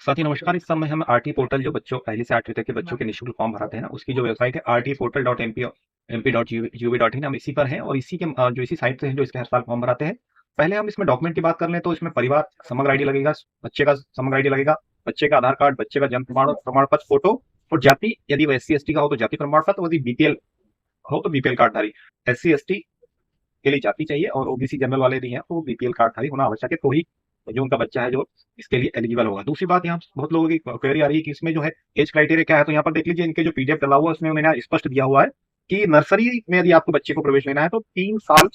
साथी नमस्कार। इस समय हम आरटी पोर्टल जो बच्चों पहली से 8वीं तक के बच्चों के निःशुल्क फॉर्म भराते हैं ना, उसकी जो वेबसाइट है rtportal.mp.gov.in हम इसी पर हैं और इसी के जो इसी साइट से है जो इसके हर साल फॉर्म भराते हैं। पहले हम इसमें डॉक्यूमेंट की बात कर लें तो इसमें परिवार समग्र आईडी लगेगा, बच्चे का समग्र आईडी लगेगा, बच्चे का आधार कार्ड, बच्चे का जन्म प्रमाण पत्र फोटो और जाति, यदि वो SC ST का हो तो जाति प्रमाण पत्र, यदि BPL हो तो BPL कार्डधारी। SC ST के लिए जाति चाहिए और OBC जनरल वाले भी हैं तो BPL कार्डधारी होना आवश्यक है, तो ही जो उनका बच्चा है जो इसके लिए एलिजिबल होगा। दूसरी बात, यहाँ बहुत लोगों की क्वेरी आ रही है कि इसमें जो है एज क्राइटेरिया क्या है, तो यहाँ पर देख लीजिए इनके जो PDF डला हुआ है उसमें उन्होंने स्पष्ट दिया हुआ है कि नर्सरी में यदि आपको बच्चे को प्रवेश लेना है तो 3 साल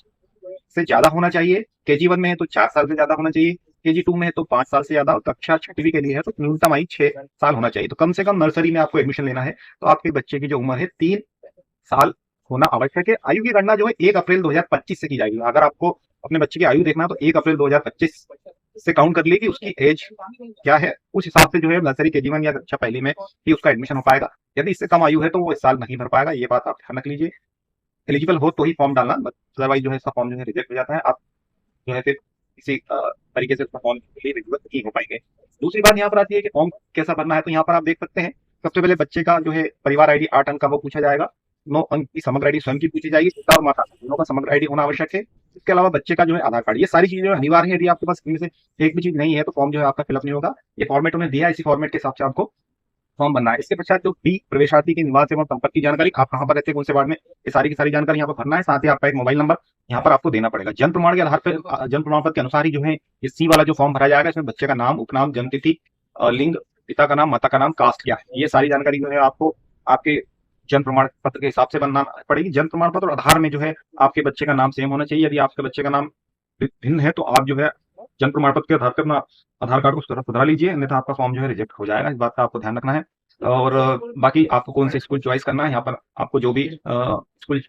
से ज्यादा होना चाहिए, KG 1 में है तो 4 साल से ज्यादा होना चाहिए, KG 2 में है तो 5 साल से ज्यादा, और कक्षा 6वीं के लिए है तो न्यूनतम आयु 6 साल होना चाहिए। तो कम से कम नर्सरी में आपको एडमिशन लेना है तो आपके बच्चे की जो उम्र है 3 साल होना आवश्यक है। आयु की गणना जो है 1 अप्रैल 2025 से की जाएगी। अगर आपको अपने बच्चे की आयु देखना है तो 1 अप्रैल 2025 से काउंट कर लिए कि उसकी एज क्या है, उस हिसाब से जो है नर्सरी KG 1 या कक्षा पहली में ही उसका एडमिशन हो पाएगा। यदि इससे कम आयु है तो वो इस साल नहीं भर पाएगा, ये बात आप ध्यान रख लीजिए। एलिजिबल हो तो ही फॉर्म डालना, अदरवाइज जो है इसका फॉर्म जो है रिजेक्ट हो जाता है। आप जो है फिर इसी तरीके से उसका फॉर्म के लिए एलिजिबल नहीं हो पाएंगे। दूसरी बात यहाँ पर आती है कि फॉर्म कैसा भरना है, तो यहाँ पर आप देख सकते हैं सबसे पहले बच्चे का जो है परिवार ID 8 अंक का वो पूछा जाएगा, 9 अंक की समग्र आईडी स्वयं की पूछी जाएगी, पिता और माता दोनों का समग्र आईडी होना आवश्यक है। इसके अलावा बच्चे का जो है आधार कार्ड, ये सारी चीजें अनिवार्य है। यदि आपके पास इनमें से एक भी चीज नहीं है तो फॉर्म जो है आपका फिलअप नहीं होगा। ये फॉर्मेट उन्हें दिया है, इसी फॉर्मेट के हिसाब से आपको फॉर्म बनना है। इसके पश्चात जो डी प्रवेशार्थी की निवास एवं संपत्ति जानकारी, आप कहाँ पर रहते हैं, कौन से वार्ड में, ये सारी की सारी जानकारी यहाँ पर भरना है। साथ ही आपका एक मोबाइल नंबर यहाँ पर आपको देना पड़ेगा। जन्म प्रमाण के आधार पर, जन्म प्रमाण पत्र के अनुसार ही जो है ये C वाला जो फॉर्म भरा जाएगा, इसमें बच्चे का नाम, उपनाम, जन्म तिथि, लिंग, पिता का नाम, माता का नाम, कास्ट क्या है, ये सारी जानकारी जो है आपको आपके जन्म प्रमाण पत्र के हिसाब से बनना पड़ेगी। जन्म प्रमाण पत्र और आधार में जो है आपके बच्चे का नाम सेम होना चाहिए। यदि आपके बच्चे का नाम भिन्न है तो आप जो है जन्म प्रमाण पत्र के आधार पर अपना आधार कार्ड को सुधरा लीजिए, अन्यथा आपका फॉर्म जो है रिजेक्ट हो जाएगा। इस बात का आपको ध्यान रखना है। और बाकी आपको कौन से स्कूल चॉइस करना है, यहाँ पर आपको जो भी स्कूल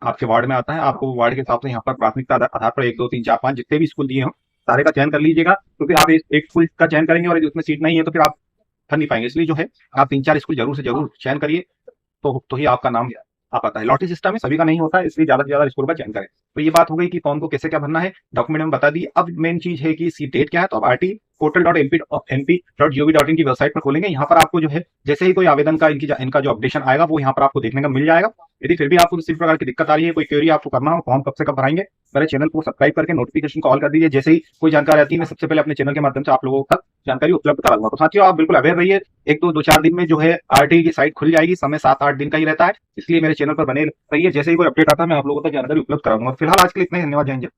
आपके वार्ड में आता है, आपको वार्ड के हिसाब से यहाँ पर प्राथमिकता आधार पर 1 2 3 4 5 जितने भी स्कूल दिए हों सारे का चयन कर लीजिएगा, क्योंकि आप एक स्कूल का चयन करेंगे और यदि उसमें सीट नहीं है तो फिर आप भर नहीं पाएंगे। इसलिए जो है आप 3 4 स्कूल जरूर से जरूर चयन करिए, तो ही आपका नाम आ पाता है। लॉटरी सिस्टम में सभी का नहीं होता है, इसलिए ज्यादा से ज्यादा स्कूल का चयन करें। तो ये बात हो गई कि फॉर्म को कैसे क्या भरना है, डॉक्यूमेंट में बता दी। अब मेन चीज है कि इसकी डेट क्या है, तो आप rtportal.mp.gov.in की वेबसाइट पर खोलेंगे। यहाँ पर आपको जो है जैसे ही कोई आवेदन का इनका जो अपडेशन आएगा वो यहाँ पर आपको देखने को मिल जाएगा। यदि फिर भी आपको किसी प्रकार की दिक्कत आ रही है, कोई क्वेरी आपको करना हो, फॉर्म कब से कब भराएंगे, मेरे चैनल को सब्सक्राइब करके नोटिफिकेशन को ऑल कर दीजिए। जैसे ही कोई जानकारी आती है मैं सबसे पहले अपने चैनल के माध्यम से आप लोगों तक जानकारी उपलब्ध कराऊंगा। तो साथियों आप बिल्कुल अवेयर रहिए। 1 2 4 दिन में जो है RT की साइट खुल जाएगी, समय 7 8 दिन का ही रहता है, इसलिए मेरे चैनल पर बने रहिए। जैसे ही कोई अपडेट आता है मैं आप लोगों तक जानकारी उपलब्ध कराऊंगा। फिलहाल आज के लिए इतना ही, धन्यवाद, जय हिंद।